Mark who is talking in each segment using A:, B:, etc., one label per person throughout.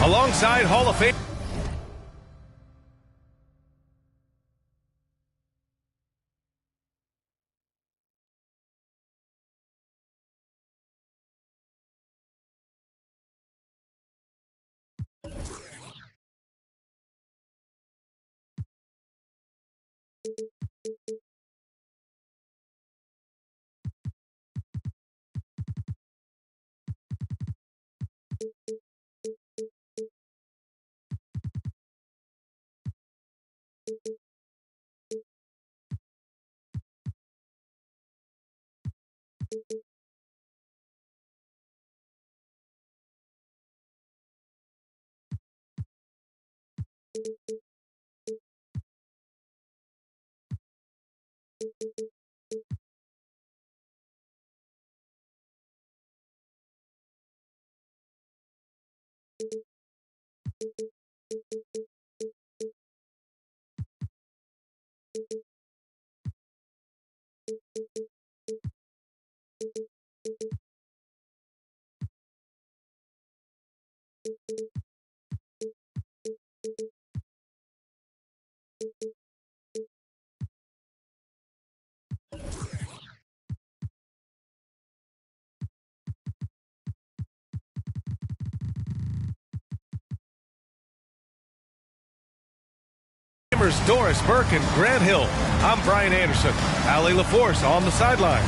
A: Alongside Hall of Fame. Doris Burke and Grant Hill. I'm Brian Anderson. Allie LaForce on the sidelines.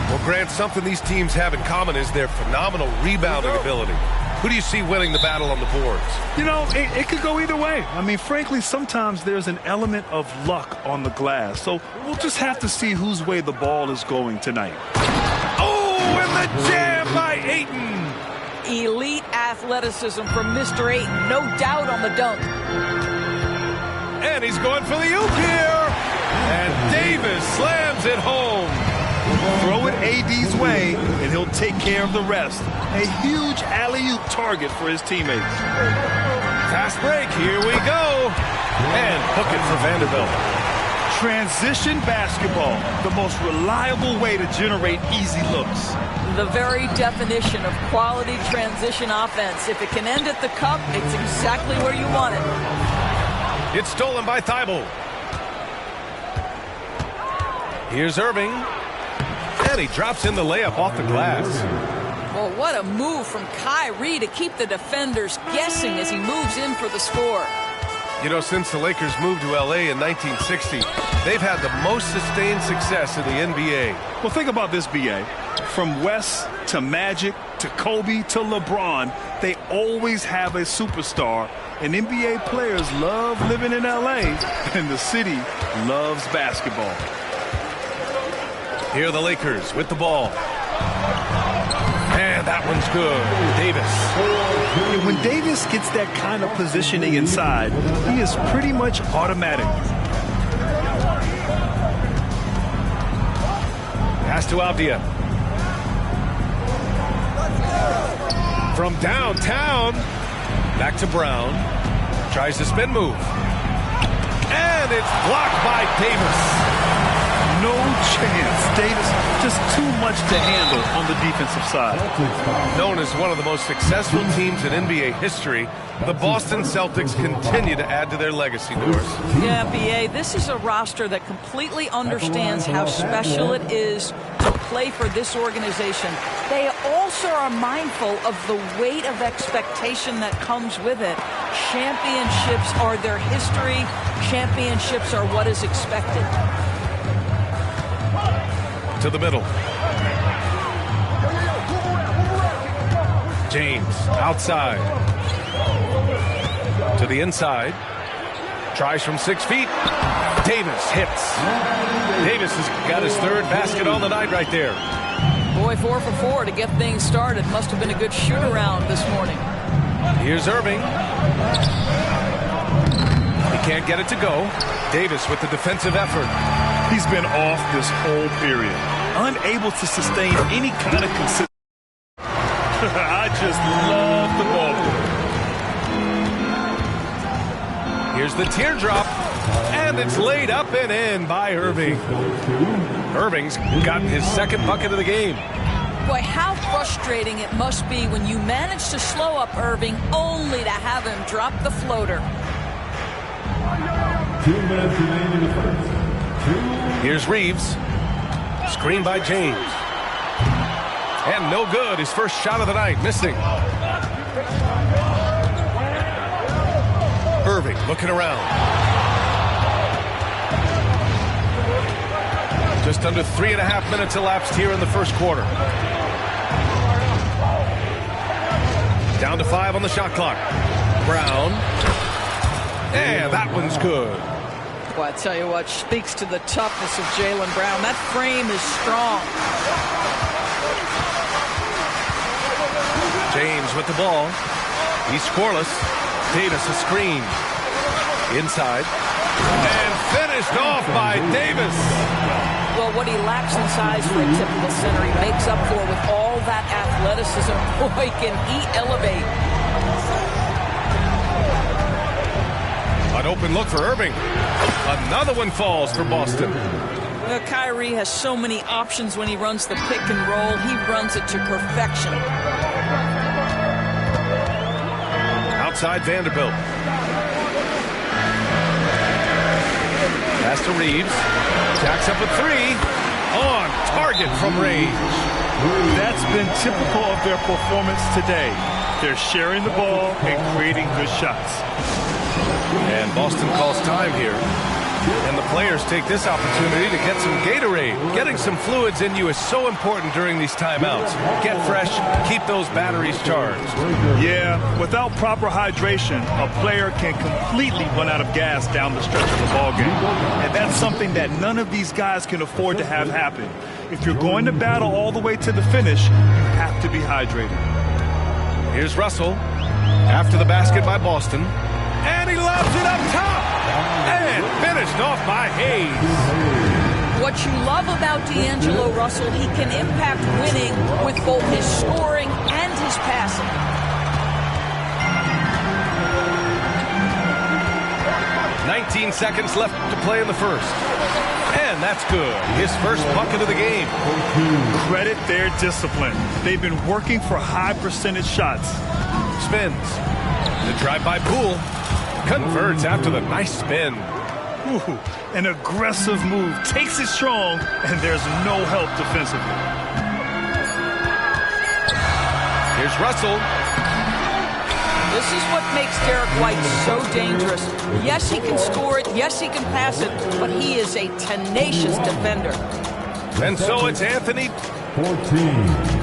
A: Well, Grant, something these teams have in common is their phenomenal rebounding ability. Who do you see winning the battle on the boards?
B: You know, it could go either way. I mean, frankly, sometimes there's an element of luck on the glass. So we'll just have to see whose way the ball is going tonight.
A: Oh, and the jam by Ayton.
C: Elite athleticism from Mr. Ayton. No doubt on the dunk.
A: And he's going for the oop here. And Davis slams it home.
B: Throw it AD's way, and he'll take care of the rest. A huge alley-oop target for his teammates.
A: Fast break. Here we go. And hook it for Vanderbilt.
B: Transition basketball, the most reliable way to generate easy looks.
C: The very definition of quality transition offense. If it can end at the cup, it's exactly where you want it.
A: It's stolen by Thibault. Here's Irving. And he drops in the layup off the glass.
C: Well, what a move from Kyrie to keep the defenders guessing as he moves in for the score.
A: You know, since the Lakers moved to L.A. in 1960, they've had the most sustained success in the NBA.
B: Well, think about this, B.A. From West to Magic to Kobe to LeBron, they always have a superstar. And NBA players love living in L.A., and the city loves basketball.
A: Here are the Lakers with the ball. And that one's good. Davis.
B: And when Davis gets that kind of positioning inside, he is pretty much automatic.
A: Pass to Avdia. From downtown, back to Brown. Tries the spin move. And it's blocked by Davis.
B: No chance. Davis, just too much to handle on the defensive side.
A: Known as one of the most successful teams in NBA history, the Boston Celtics continue to add to their legacy, Doris.
C: Yeah, B.A., this is a roster that completely understands how special it is to play for this organization. They also are mindful of the weight of expectation that comes with it. Championships are their history. Championships are what is expected.
A: To the middle. James outside. To the inside. Tries from 6 feet. Davis hits. Davis has got his third basket on the night right there.
C: Boy, 4 for 4 to get things started. Must have been a good shoot-around this morning.
A: Here's Irving. He can't get it to go. Davis with the defensive effort.
B: He's been off this whole period. Unable to sustain any kind of consistency. I just love the ball.
A: Here's the teardrop. And it's laid up and in by Irving. Irving's got his second bucket of the game.
C: Boy, how frustrating it must be when you manage to slow up Irving only to have him drop the floater.
D: 2 minutes remaining in the first.
A: Here's Reeves. Screen by James. And no good. His first shot of the night, missing. Irving looking around. Just under 3.5 minutes elapsed here in the first quarter. Down to 5 on the shot clock. Brown. And that one's good.
C: Well, I tell you what, speaks to the toughness of Jaylen Brown. That frame is strong.
A: James with the ball. He's scoreless. Davis a screen. Inside. And finished off by Davis.
C: Well, what he lacks in size for a typical center, he makes up for with all that athleticism. Boy, can he elevate.
A: An open look for Irving. Another one falls for Boston.
C: Well, Kyrie has so many options when he runs the pick and roll. He runs it to perfection.
A: Outside Vanderbilt. Pass to Reeves. Jacks up a 3. On target from range.
B: That's been typical of their performance today. They're sharing the ball and creating good shots.
A: And Boston calls time here. And the players take this opportunity to get some Gatorade. Getting some fluids in you is so important during these timeouts. Get fresh, keep those batteries charged.
B: Yeah, without proper hydration, a player can completely run out of gas down the stretch of the ballgame. And that's something that none of these guys can afford to have happen. If you're going to battle all the way to the finish, you have to be hydrated.
A: Here's Russell. After the basket by Boston. And he lobs it up top. And finished off by Hayes.
C: What you love about D'Angelo Russell, he can impact winning with both his scoring and his passing.
A: "19 seconds left to play in the first. And that's good. His first bucket of the game.
B: Credit their discipline. They've been working for high percentage shots.
A: Spins. The drive by Poole. Converts after the nice spin.
B: Ooh, an aggressive move. Takes it strong, and there's no help defensively.
A: Here's Russell.
C: This is what makes Derek White so dangerous. Yes, he can score it. Yes, he can pass it. But he is a tenacious defender.
A: And so it's Anthony.
D: 14.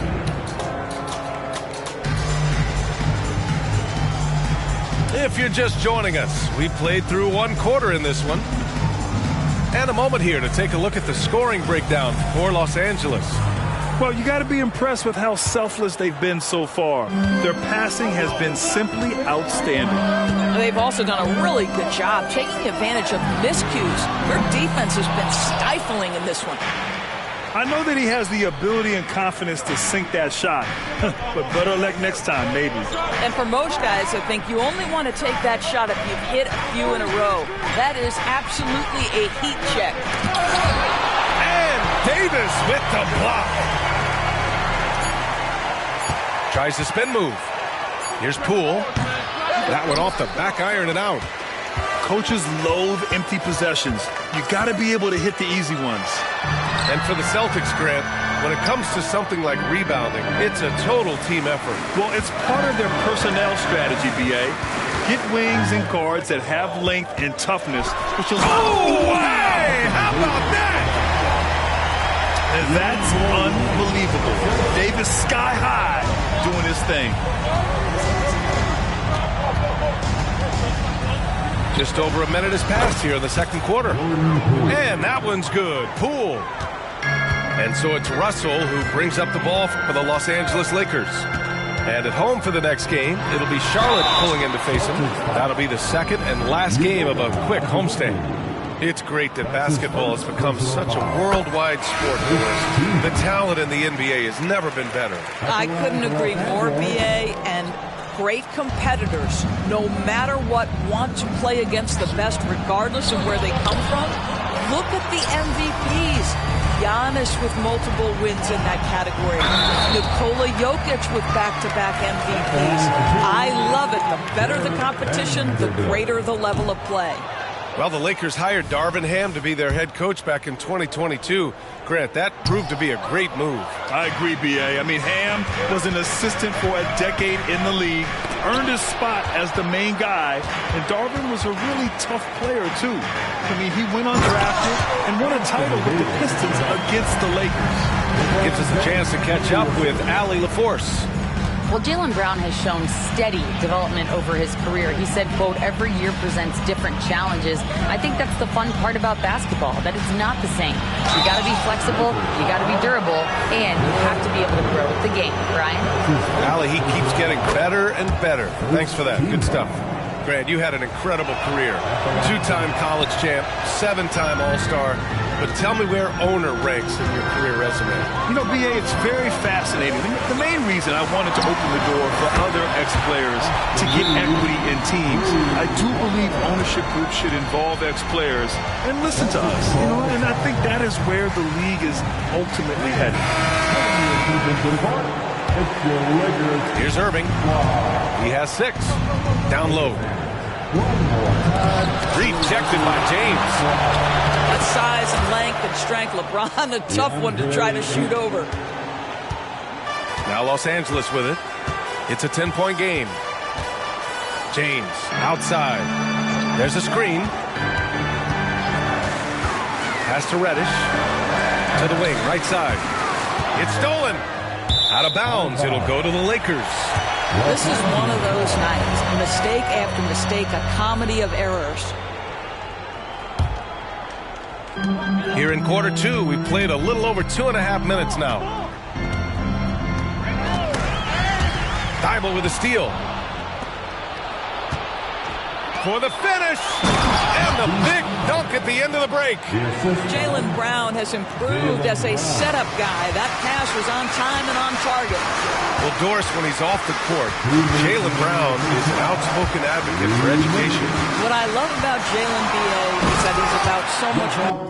A: If you're just joining us, we played through one quarter in this one. And a moment here to take a look at the scoring breakdown for Los Angeles.
B: Well, you got to be impressed with how selfless they've been so far. Their passing has been simply outstanding.
C: They've also done a really good job taking advantage of miscues. Their defense has been stifling in this one.
B: I know that he has the ability and confidence to sink that shot, but better luck next time, maybe.
C: And for most guys, I think you only want to take that shot if you've hit a few in a row. That is absolutely a heat check.
A: And Davis with the block. Tries the spin move. Here's Poole. That one off the back iron and out.
B: Coaches loathe empty possessions. You got to be able to hit the easy ones.
A: And for the Celtics, Grant, when it comes to something like rebounding, it's a total team effort.
B: Well, it's part of their personnel strategy, B.A. Get wings and guards that have length and toughness, which will...
A: Oh, hey! How about that?
B: And that's unbelievable. Davis sky high doing his thing.
A: Just over a minute has passed here in the second quarter. And that one's good. Poole. And so it's Russell who brings up the ball for the Los Angeles Lakers. And at home for the next game, it'll be Charlotte pulling in to face him. That'll be the second and last game of a quick homestand. It's great that basketball has become such a worldwide sport. The talent in the NBA has never been better.
C: I couldn't agree more, BA, and great competitors, no matter what, want to play against the best regardless of where they come from. Look at the MVPs. Giannis with multiple wins in that category. Nikola Jokic with back-to-back MVPs. I love it. The better the competition, the greater the level of play.
A: Well, the Lakers hired Darvin Ham to be their head coach back in 2022. Grant, that proved to be a great move.
B: I agree, B.A. I mean, Ham was an assistant for a decade in the league, earned his spot as the main guy, and Darvin was a really tough player, too. I mean, he went undrafted and won a title with the Pistons against the Lakers.
A: Gives us a chance to catch up with Allie LaForce.
E: Well, Jaylen Brown has shown steady development over his career. He said, quote, every year presents different challenges. I think that's the fun part about basketball, that it's not the same. You got to be flexible, you got to be durable, and you have to be able to grow with the game. Brian?
A: Allie, he keeps getting better and better. Thanks for that. Good stuff. Grant, you had an incredible career. 2-time college champ, 7-time All-Star. But tell me where owner ranks in your career resume.
B: You know, B.A., it's very fascinating. The main reason I wanted to open the door for other ex-players to get equity in teams, I do believe ownership groups should involve ex-players and listen to us. You know, and I think that is where the league is ultimately headed.
A: Here's Irving. He has 6. Down low. Rejected by James.
C: That size and length and strength, LeBron, a tough one to try to shoot over.
A: Now Los Angeles with it. It's a 10-point game. James outside. There's a screen. Pass to Reddish. To the wing, right side. It's stolen. Out of bounds. It'll go to the Lakers.
C: This is one of those nights. Mistake after mistake, a comedy of errors.
A: Here in quarter 2, we played a little over 2.5 minutes now. Thybulle with a steal. For the finish. And the big dunk at the end of the break.
C: Jaylen Brown has improved as a setup guy. That pass was on time and on target.
A: Well, Doris, when he's off the court, Jaylen Brown is an outspoken advocate for education.
C: What I love about Jaylen, B.A., is that he's about so much more.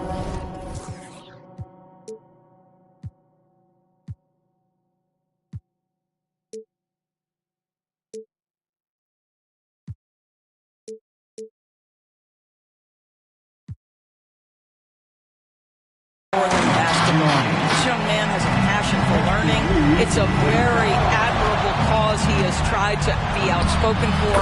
C: More than basketball. This young man has a passion for learning. It's a very admirable cause he has tried to be outspoken for.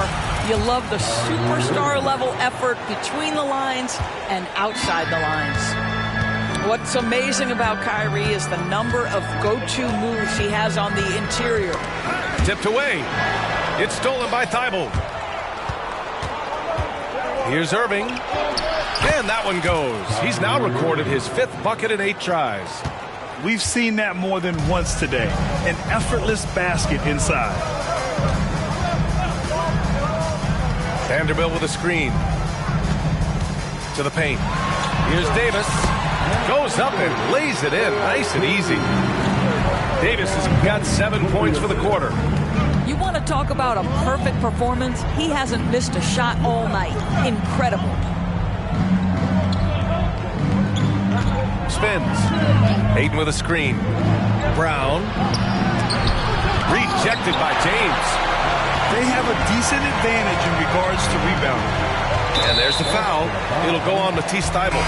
C: You love the superstar level effort between the lines and outside the lines. What's amazing about Kyrie is the number of go-to moves he has on the interior.
A: Tipped away. It's stolen by Thybulle. Here's Irving. And that one goes. He's now recorded his 5th bucket in 8 tries.
B: We've seen that more than once today. An effortless basket inside.
A: Vanderbilt with a screen. To the paint. Here's Davis. Goes up and lays it in. Nice and easy. Davis has got 7 points for the quarter.
C: You want to talk about a perfect performance? He hasn't missed a shot all night. Incredible.
A: Spins. Ayton with a screen. Brown. Rejected by James.
B: They have a decent advantage in regards to rebounding.
A: And there's the foul. It'll go on Matisse Thybulle.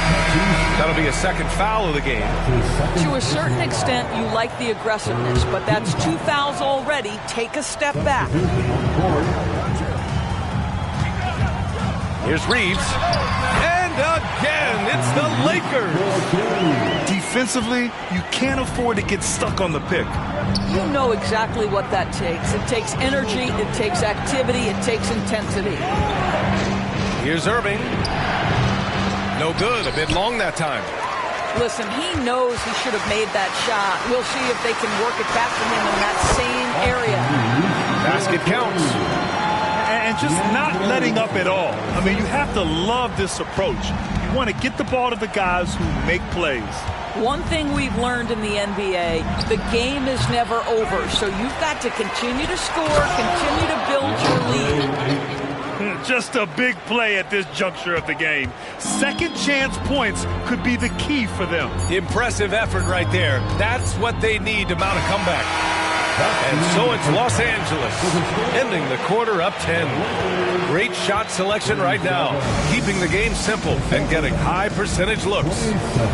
A: That'll be a second foul of the game.
C: To a certain extent, you like the aggressiveness, but that's 2 fouls already. Take a step back.
A: Here's Reeves. And again, it's the Lakers.
B: Defensively, you can't afford to get stuck on the pick.
C: You know exactly what that takes. It takes energy, it takes activity, it takes intensity.
A: Here's Irving. No good. A bit long that time.
C: Listen, he knows he should have made that shot. We'll see if they can work it back for him in that same area.
A: Basket counts.
B: And just not letting up at all. I mean, you have to love this approach. You want to get the ball to the guys who make plays.
C: One thing we've learned in the NBA, the game is never over. So you've got to continue to score, continue to build your lead.
B: Just a big play at this juncture of the game. Second chance points could be the key for them.
A: Impressive effort right there. That's what they need to mount a comeback. And so it's Los Angeles, ending the quarter up 10. Great shot selection right now, keeping the game simple and getting high percentage looks.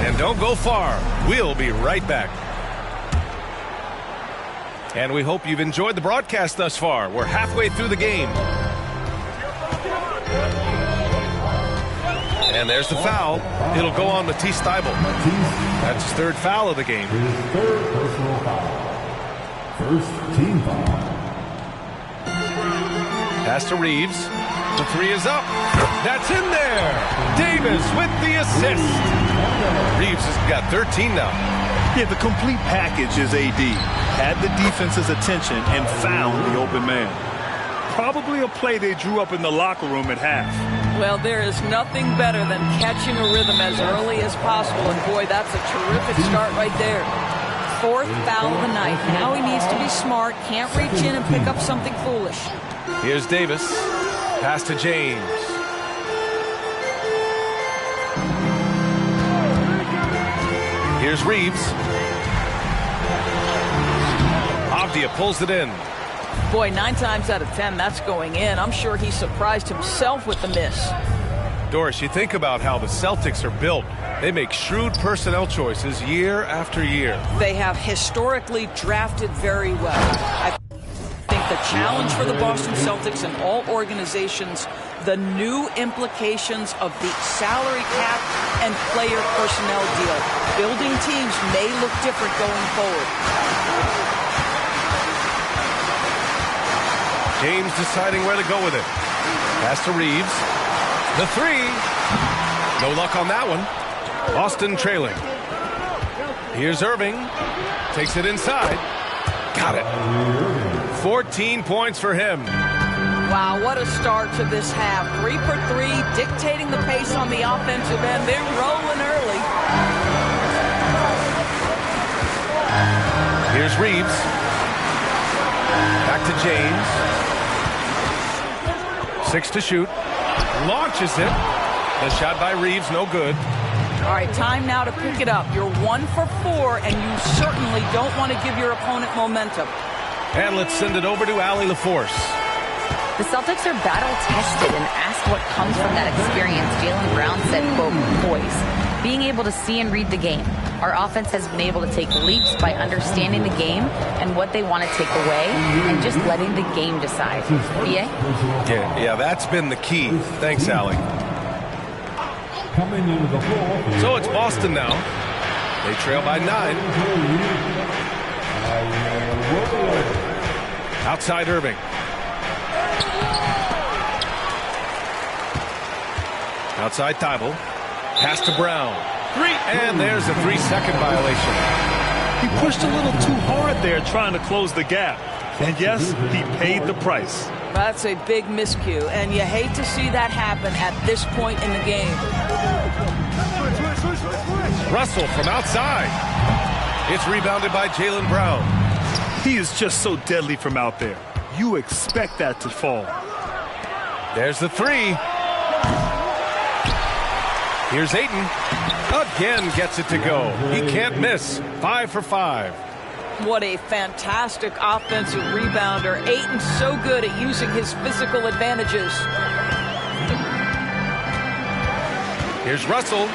A: And don't go far. We'll be right back. And we hope you've enjoyed the broadcast thus far. We're halfway through the game. And there's the foul. It'll go on Matisse Thybulle. That's his third foul of the game.
D: His third personal foul. First team foul.
A: Pass to Reeves. The three is up. That's in there. Davis with the assist. Reeves has got 13 now.
B: Yeah, the complete package is AD. Had the defense's attention and found the open man. Probably a play they drew up in the locker room at half.
C: Well, there is nothing better than catching a rhythm as early as possible. And boy, that's a terrific start right there. Fourth foul of the night. Now he needs to be smart. Can't reach in and pick up something foolish.
A: Here's Davis. Pass to James. Here's Reeves. Avdia pulls it in.
C: Boy, 9 times out of 10, that's going in. I'm sure he surprised himself with the miss.
A: Doris, you think about how the Celtics are built. They make shrewd personnel choices year after year.
C: They have historically drafted very well. I think the challenge for the Boston Celtics and all organizations, the new implications of the salary cap and player personnel deal. Building teams may look different going forward.
A: James deciding where to go with it. Pass to Reeves. The three. No luck on that one. Boston trailing. Here's Irving. Takes it inside. Got it. 14 points for him.
C: Wow, what a start to this half. 3 for 3, dictating the pace on the offensive end. They're rolling early.
A: Here's Reeves. Back to James. 6 to shoot. Launches it. The shot by Reeves, no good.
C: All right, time now to pick it up. You're 1 for 4, and you certainly don't want to give your opponent momentum.
A: And let's send it over to Allie LaForce.
E: The Celtics are battle-tested, and asked what comes from that experience. Jaylen Brown said, quote, poise. Being able to see and read the game. Our offense has been able to take leaps by understanding the game and what they want to take away and just letting the game decide. B.A.?
A: Yeah, that's been the key. Thanks, Allie.
D: Coming into the floor.
A: So it's Boston now. They trail by 9. Outside Irving. Outside Thybulle. Pass to Brown. 3. And there's a 3-second violation.
B: He pushed a little too hard there trying to close the gap. And yes, he paid the price.
C: That's a big miscue, and you hate to see that happen at this point in the game.
A: Russell from outside. It's rebounded by Jaylen Brown.
B: He is just so deadly from out there. You expect that to fall.
A: There's the 3. Here's Ayton. Again gets it to go. He can't miss. 5 for 5.
C: What a fantastic offensive rebounder. Ayton's so good at using his physical advantages.
A: Here's Russell.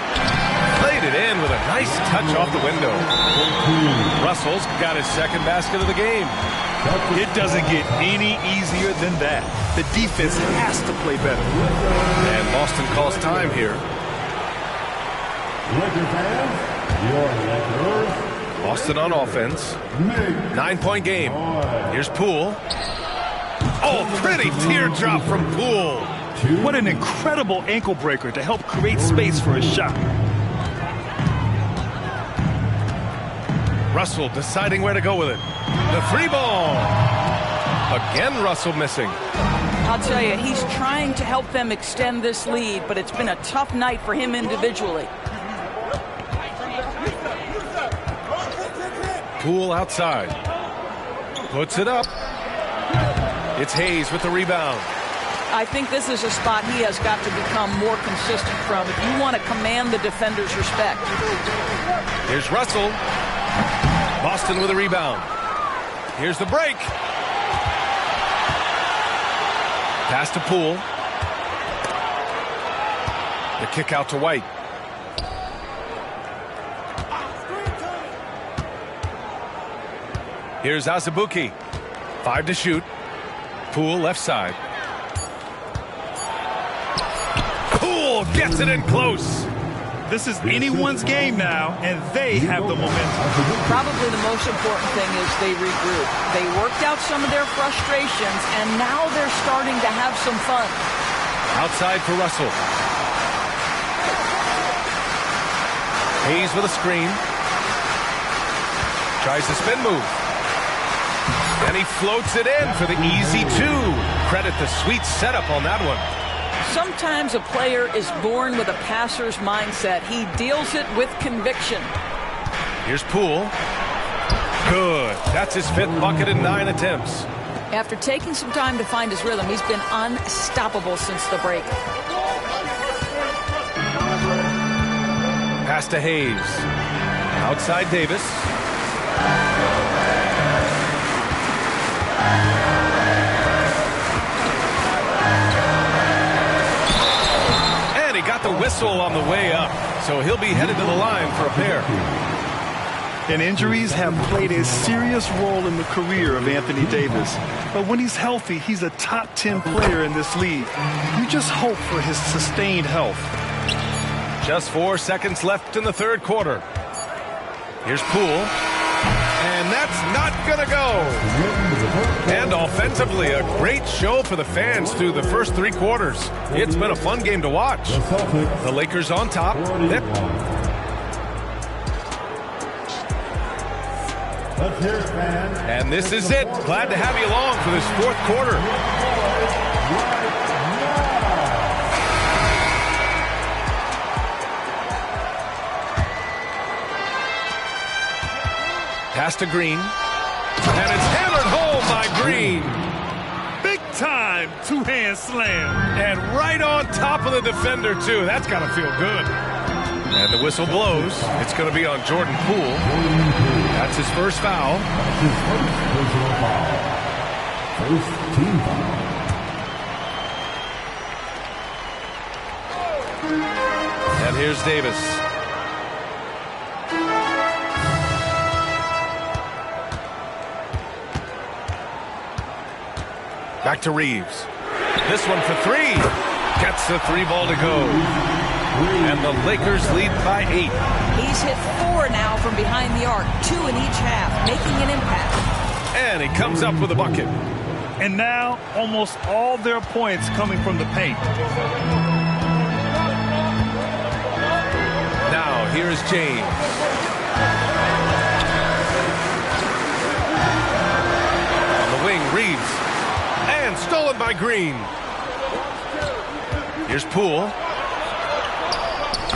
A: Played it in with a nice touch off the window. Russell's got his second basket of the game.
B: It doesn't get any easier than that. The defense has to play better.
A: And Boston calls time here.
D: Lakers fans, your Lakers.
A: Boston on offense. 9-point game. Here's Poole. Oh, pretty teardrop from Poole.
B: What an incredible ankle breaker to help create space for a shot.
A: Russell deciding where to go with it. The three ball. Again, Russell missing.
C: I'll tell you, he's trying to help them extend this lead, but it's been a tough night for him individually.
A: Poole outside. Puts it up. It's Hayes with the rebound.
C: I think this is a spot he has got to become more consistent from if you want to command the defender's respect.
A: Here's Russell. Boston with a rebound. Here's the break. Pass to Poole. The kick out to White. Here's Azubuike. 5 to shoot. Poole left side. Poole gets it in close.
B: This is anyone's game now, and they have the momentum.
C: Probably the most important thing is they regroup. They worked out some of their frustrations, and now they're starting to have some fun.
A: Outside for Russell. Hayes with a screen. Tries the spin move. And he floats it in for the easy two. Credit the sweet setup on that one.
C: Sometimes a player is born with a passer's mindset. He deals it with conviction.
A: Here's Poole. Good. That's his 5th bucket in 9 attempts.
C: After taking some time to find his rhythm, he's been unstoppable since the break.
A: Pass to Hayes. Outside Davis. And he got the whistle on the way up, so he'll be headed to the line for a pair.
B: And injuries have played a serious role in the career of Anthony Davis. But when he's healthy, he's a top 10 player in this league. You just hope for his sustained health.
A: Just 4 seconds left in the 3rd quarter. Here's Poole. And that's not going to go. And offensively, a great show for the fans through the first 3 quarters. It's been a fun game to watch. The Lakers on top. And this is it. Glad to have you along for this 4th quarter. Pass to Green. And it's hammered home by Green.
B: Big time two-hand slam.
A: And right on top of the defender, too. That's got to feel good. And the whistle blows. It's going to be on Jordan Poole. That's his first foul.
D: First team foul.
A: And here's Davis. Back to Reeves. This one for 3. Gets the 3 ball to go. And the Lakers lead by 8.
C: He's hit 4 now from behind the arc, 2 in each half, making an impact.
A: And he comes up with a bucket.
B: And now almost all their points coming from the paint.
A: Now here's James. On the wing, Reeves. And stolen by Green. Here's Poole.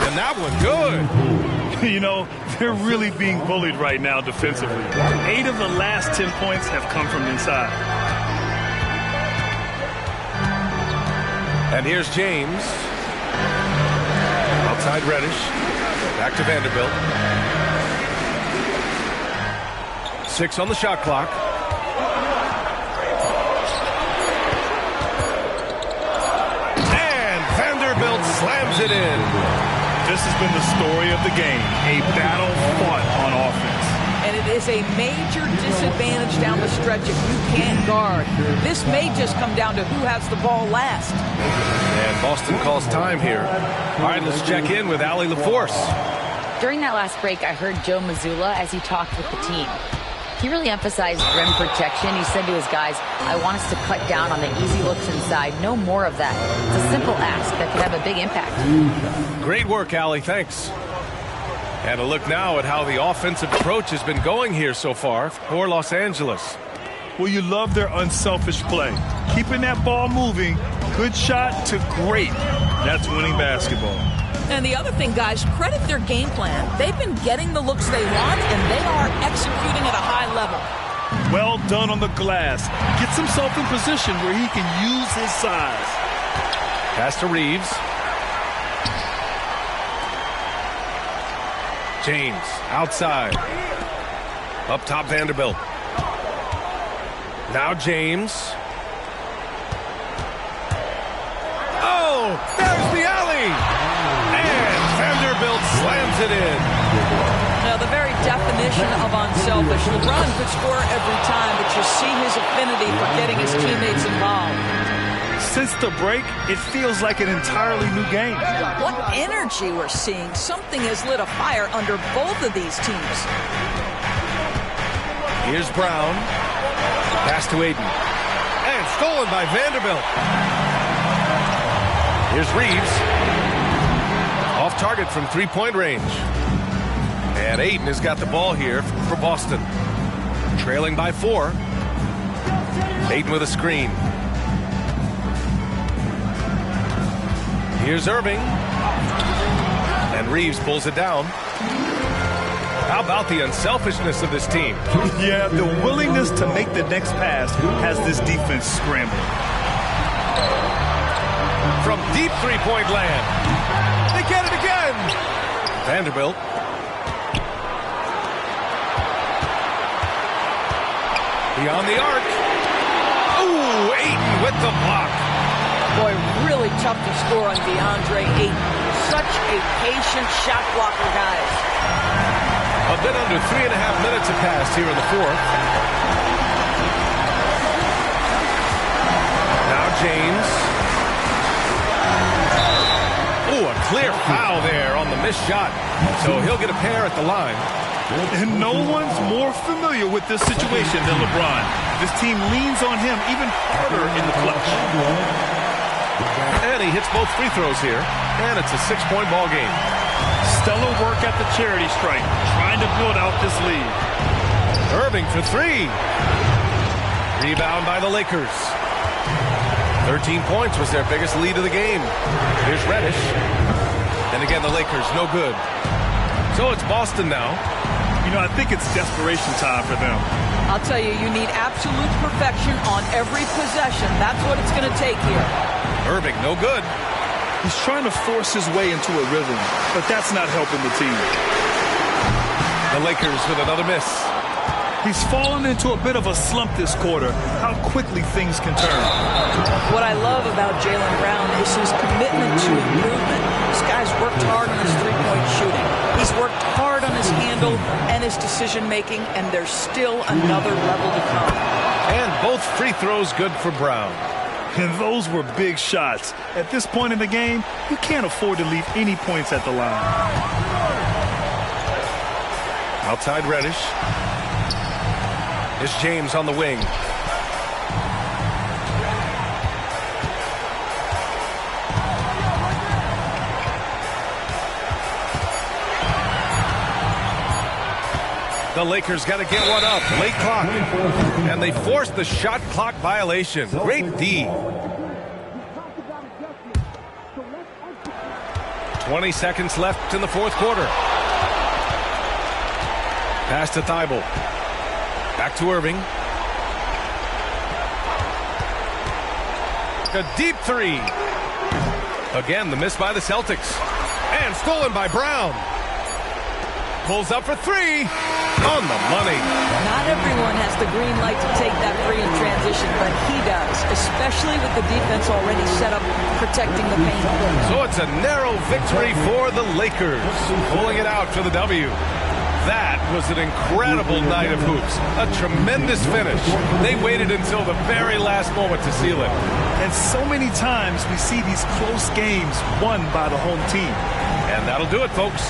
A: And that one good.
B: You know, they're really being bullied right now defensively. 8 of the last 10 points have come from inside.
A: And here's James. Outside Reddish. Back to Vanderbilt. 6 on the shot clock. And Vanderbilt slams it in.
B: This has been the story of the game, a battle fought on offense.
C: And it is a major disadvantage down the stretch if you can't guard. This may just come down to who has the ball last.
A: And Boston calls time here. All right, let's check in with Allie LaForce.
E: During that last break, I heard Joe Mazzulla as he talked with the team. He really emphasized rim protection. He said to his guys, I want us to cut down on the easy looks inside. No more of that. It's a simple ask that could have a big impact.
A: Great work, Allie. Thanks. And a look now at how the offensive approach has been going here so far for Los Angeles.
B: Well, you love their unselfish play. Keeping that ball moving, good shot to great. That's winning basketball.
C: And the other thing, guys, credit their game plan. They've been getting the looks they want, and they are executing at a high level.
B: Well done on the glass. Gets himself in position where he can use his size.
A: Pass to Reeves. James outside. Up top, Vanderbilt. Now James. Oh, there's the alley. And Vanderbilt slams it in.
C: Now, the very definition of unselfish. LeBron could score every time, but you see his affinity for getting his teammates involved.
B: Since the break, it feels like an entirely new game.
C: What energy we're seeing. Something has lit a fire under both of these teams.
A: Here's Brown. Pass to Ayton. And stolen by Vanderbilt. Here's Reeves. Off target from three-point range. And Ayton has got the ball here for Boston. Trailing by 4. Ayton with a screen. Here's Irving. And Reeves pulls it down. How about the unselfishness of this team?
B: Yeah, the willingness to make the next pass has this defense scrambling.
A: From deep three-point land. They get it again. Vanderbilt. Beyond the arc. Ooh, Ayton with the block.
C: Boy, really tough to score on DeAndre Ayton. Such a patient shot blocker, guys.
A: A bit under 3.5 minutes have passed here in the fourth. Now James. Ooh, a clear foul there on the missed shot. So he'll get a pair at the line.
B: And no one's more familiar with this situation than LeBron. This team leans on him even harder in the clutch.
A: And he hits both free throws here. And it's a 6-point ball game.
B: Stellar work at the charity stripe, trying to build out this lead.
A: Irving for 3. Rebound by the Lakers. 13 points was their biggest lead of the game. Here's Reddish. And again, the Lakers, no good. So it's Boston now.
B: You know, I think it's desperation time for them.
C: I'll tell you, you need absolute perfection on every possession. That's what it's going to take here.
A: Irving, no good.
B: He's trying to force his way into a rhythm, but that's not helping the team.
A: The Lakers with another miss.
B: He's fallen into a bit of a slump this quarter. How quickly things can turn.
C: What I love about Jaylen Brown is his commitment to improvement. This guy's worked hard on his three-point shooting. He's worked hard on his handle and his decision-making, and there's still another level to come.
A: And both free throws good for Brown.
B: And those were big shots. At this point in the game, you can't afford to leave any points at the line.
A: Outside Reddish. Here's James on the wing. The Lakers got to get one up. Late clock. And they forced the shot clock violation. Great D. 20 seconds left in the fourth quarter. Pass to Thibault. Back to Irving. A deep 3. Again, the miss by the Celtics. And stolen by Brown. Pulls up for 3. On the money.
C: Not everyone has the green light to take that free in transition, but he does, especially with the defense already set up protecting the paint.
A: So it's a narrow victory for the Lakers, pulling it out for the W. That was an incredible night of hoops. A tremendous finish. They waited until the very last moment to seal it.
B: And so many times we see these close games won by the home team.
A: And that'll do it, folks.